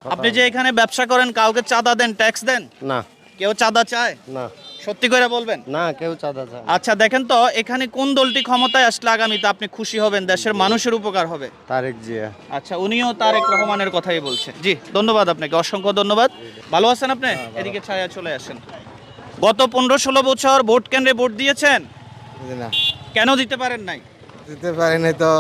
আপনি যে এখানে ব্যবসা করেন কাউকে চাঁদা দেন, ট্যাক্স দেন? না। কেউ চাঁদা চায়? না। সত্যি করে বলবেন? না, কেউ চাঁদা চায় না। আচ্ছা দেখেন তো এখানে কোন দলটি ক্ষমতায় আসলে আগামীতে আপনি খুশি হবেন, দেশের মানুষের উপকার হবে? তারেক জিয়া। আচ্ছা উনিও তারেক রহমানের কথাই বলছেন। জি ধন্যবাদ আপনাকে, অসংখ্য ধন্যবাদ। ভালো আছেন আপনি? এদিকে ছায়া চলে আসেন। গত 15-16 বছর ভোট কেন্দ্রে ভোট দিয়েছেন? না, কেন দিতে পারেন নাই? দিতে পারিনি তো।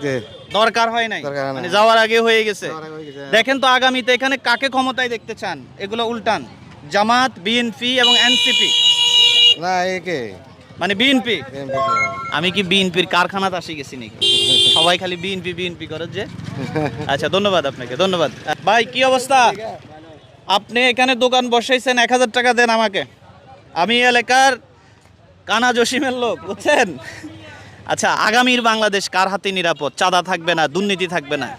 যে দরকার হয় নাই, দরকার হয় নাই। মানে যাওয়ার আগে হয়ে গেছে। যাওয়ার আগে হয়ে গেছে। দেখেন তো আগামীতে এখানে কাকে ক্ষমতায় দেখতে চান? এগুলো উল্টান, জামাত, বিএনপি এবং এনসিপি। না, একে মানে বিএনপি। আমি কি বিএনপির কারখানাতে আসি গেছি নাকি? সবাই খালি বিএনপি বিএনপি করে যে। আচ্ছা ধন্যবাদ আপনাকে, ধন্যবাদ। ভাই কি অবস্থা? আপনি এখানে দোকান বসাইছেন, 1000 টাকা দেন আমাকে। আমি এলাকার কানা জসিমের লোক, বুঝছেন? আচ্ছা আগামীর বাংলাদেশ কার হাতে নিরাপদ? চাঁদা থাকবে না, দুর্নীতি থাকবে না।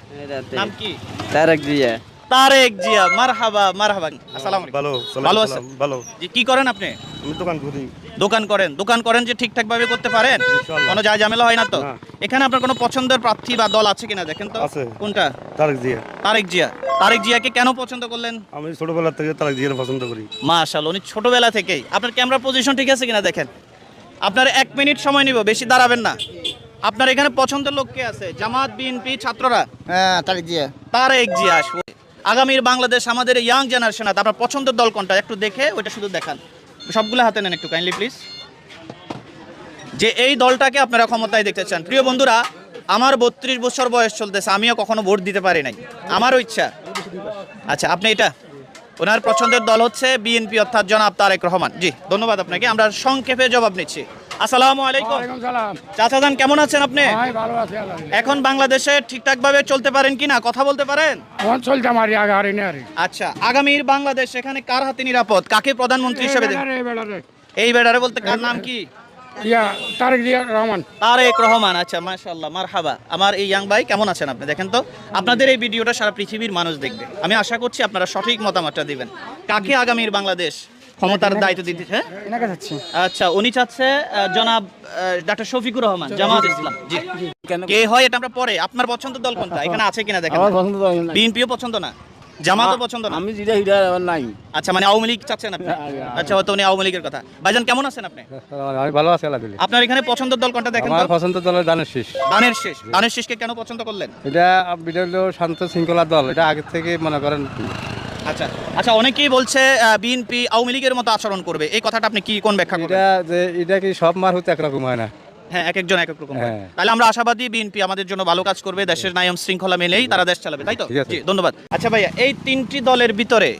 নাম কি? তারেক জিয়া। তারেক জিয়া। মারহাবা মারহাবা। আসসালামু আলাইকুম। ভালো ভালো আছেন? ভালো। জি কি করেন আপনি? আমি দোকান করি। দোকান করেন যে ঠিকঠাক ভাবে করতে পারেন? ইনশাআল্লাহ। কোনো যায় ঝামেলা হয় না তো? না। এখানে আপনার কোনো পছন্দের প্রার্থী বা দল আছে কিনা দেখেন তো। আছে। কোনটা? তারেক জিয়া। তারেক জিয়া। তারেক জিয়াকে কেন পছন্দ করলেন? আমি ছোটবেলা থেকে তারেক জিয়ার পছন্দ করি। মাশাআল্লাহ, উনি ছোটবেলা থেকেই। আপনার ক্যামেরা পজিশন ঠিক আছে কিনা দেখেন। আপনার 1 মিনিট সময় নিব, বেশি দাঁড়াবেন না। আপনার এখানে পছন্দের লোক কে আছে? জামাত, বিএনপি, ছাত্ররা? হ্যাঁ, তারেক জিয়া। তারেক জিয়া আসবে। আগামীর বাংলাদেশ আমাদের ইয়াং জেনারেশন, আপনার পছন্দের দল কোনটা একটু দেখে ওইটা শুধু দেখান। সবগুলো হাতে নেন একটু কাইন্ডলি প্লিজ। যে এই দলটাকে আপনারা ক্ষমতায় দেখতে চান। প্রিয় বন্ধুরা, আমার 32 বছর বয়স চলতেছে, আমিও কখনো ভোট দিতে পারি নাই, আমারও ইচ্ছা। আচ্ছা আপনি এটা, ওনার পছন্দের দল হচ্ছে বিএনপি অর্থাৎ জনাব তারেক রহমান। জি ধন্যবাদ আপনাকে, আমরা সংক্ষেপে জবাব নিচ্ছি। আসসালামু আলাইকুম। চাচা যান কেমন আছেন আপনি? এখন বাংলাদেশে ঠিকঠাক ভাবে চলতে পারেন কিনা, কথা বলতে পারেন? আচ্ছা আগামীর বাংলাদেশ এখানে কার হাতে নিরাপদ, কাকে প্রধানমন্ত্রী হিসেবে দেখেন? এই বেড়ারে বলতে কার নাম কি? তারেক রহমান। আচ্ছা মাশাআল্লাহ, মারহাবা। আমার এই ইয়াং ভাই কেমন আছেন আপনি? দেখেন তো আপনাদের এই ভিডিওটা সারা পৃথিবীর মানুষ দেখবে, আমি আশা করছি আপনারা সঠিক মতামতটা দিবেন। কাকে আগামীর বাংলাদেশ ক্ষমতার দায়িত্ব দিতে? হ্যাঁ আচ্ছা উনি চাচ্ছে জনাব ডক্টর শফিকুর রহমান, জামাত ইসলাম। জি কে হয় এটা আমরা পরে। আপনার পছন্দের দল কোনটা এখানে আছে কিনা দেখেন। আমার পছন্দ তো নাই। বিএনপিও পছন্দ না, জামাতও পছন্দ না। আমি যেটা হিডা নাই। আচ্ছা মানে আওয়ামী লীগ চাচ্ছেন আপনি? আচ্ছা হয়তো উনি আওয়ামী লীগের কথা। ভাইজান কেমন আছেন আপনি? আমি ভালো আছি আলহামদুলিল্লাহ। আপনার এখানে পছন্দের দল কোনটা দেখেন তো? আমার পছন্দ দল দানের শীষ। দানের শেষ। দানের শেষকে কেন পছন্দ করলেন? এটা হলো শান্ত শৃঙ্খলা দল, এটা আগে থেকে মনে করেন। আচ্ছা আচ্ছা অনেকেই বলছে বিএনপি আওয়ামী লীগের মতো আচরণ করবে, এই কথাটা আপনি কি কোন ব্যাখ্যা করবেন? এটা কি সব মার হতে একরকম হয় না? হ্যাঁ এক একজন এক এক রকম হয়। হ্যাঁ। তাহলে আমরা আশাবাদী বিএনপি আমাদের জন্য ভালো কাজ করবে, দেশের নিয়ম শৃঙ্খলা মেনেই তারা দেশ চালাবে, তাই তো? ঠিক আছে। জি ধন্যবাদ। আচ্ছা ভাইয়া এই তিনটি দলের ভিতরে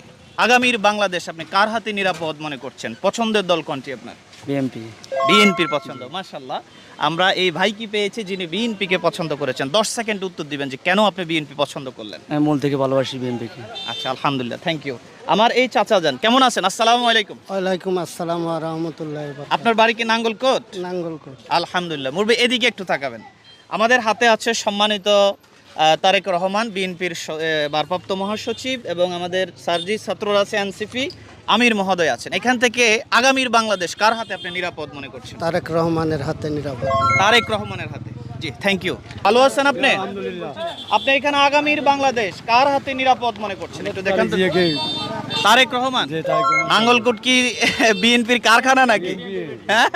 আগামীর বাংলাদেশ আপনি কার হাতে নিরাপদ মনে করছেন? পছন্দের দল কোনটি আপনার? বিএমপি। বিএনপির পছন্দ। মাশাআল্লাহ, আমরা এই ভাই কি পেয়েছে যিনি বিএনপি কে পছন্দ করেছেন। 10 সেকেন্ড উত্তর দিবেন যে কেন আপনি বিএনপি পছন্দ করলেন। আমি মন থেকে ভালোবাসি বিএমপিকে। আচ্ছা আলহামদুলিল্লাহ, থ্যাংক ইউ। আমার এই চাচা যান কেমন আছেন? আসসালামু আলাইকুম। ওয়ালাইকুম আসসালাম ওয়া রাহমাতুল্লাহি ওয়া আপনার বাড়ি কি নাঙ্গলকোট? নাঙ্গলকোট। আলহামদুলিল্লাহ। মুরবি এদিকে একটু তাকাবেন। আমাদের হাতে আছে সম্মানিত তারেক রহমান, বিএনপির ভারপ্রাপ্ত মহাসচিব, এবং আমাদের সার্জি ছাত্ররা আছে, এনসিপি আমির মহোদয় আছেন। এখান থেকে আগামীর বাংলাদেশ কার হাতে আপনি নিরাপদ মনে করছেন? তারেক রহমানের হাতে নিরাপদ। তারেক রহমানের হাতে। জি থ্যাংক ইউ। ভালো আছেন আপনি? আপনি এখানে আগামীর বাংলাদেশ কার হাতে নিরাপদ মনে করছেন একটু দেখেন তো। তারেক রহমান। নাঙ্গলকোট কি বিএনপির কারখানা নাকি? হ্যাঁ?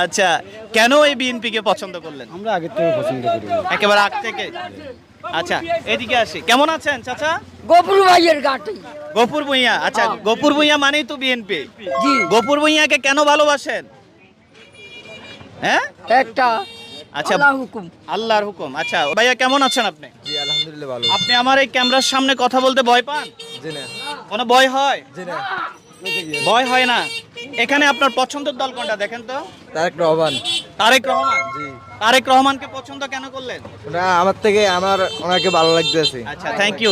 আচ্ছা কেন এই বিএনপি কে পছন্দ করলেন? আমরা আগে থেকে পছন্দ করি। একেবারে আগ থেকে। আচ্ছা এদিকে আসি, কেমন আছেন চাচা? গোপুর ভাইয়ের গাটি। গফুর ভুঁইয়া। আচ্ছা গফুর ভুঁইয়া মানেই তো বিএনপি। জি গফুর ভুঁইয়াকে কেন ভালোবাসেন? হ্যাঁ একটা আচ্ছা আল্লাহ হুকুম। আল্লাহর হুকুম। আচ্ছা ভাইয়া কেমন আছেন আপনি? জি আলহামদুলিল্লাহ ভালো। আপনি আমার এই ক্যামেরার সামনে কথা বলতে ভয় পান? জি না। কোনো ভয় হয়? জি না। ভয় হয় না। এখানে আপনার পছন্দের দল কোনটা দেখেন তো? তারেক রহমান। তারেক রহমান। জি। তারেক রহমানকে পছন্দ কেন করলেন? ওটা আমার থেকে আমার ওনাকে ভালো লাগতেছে। আচ্ছা থ্যাংক ইউ।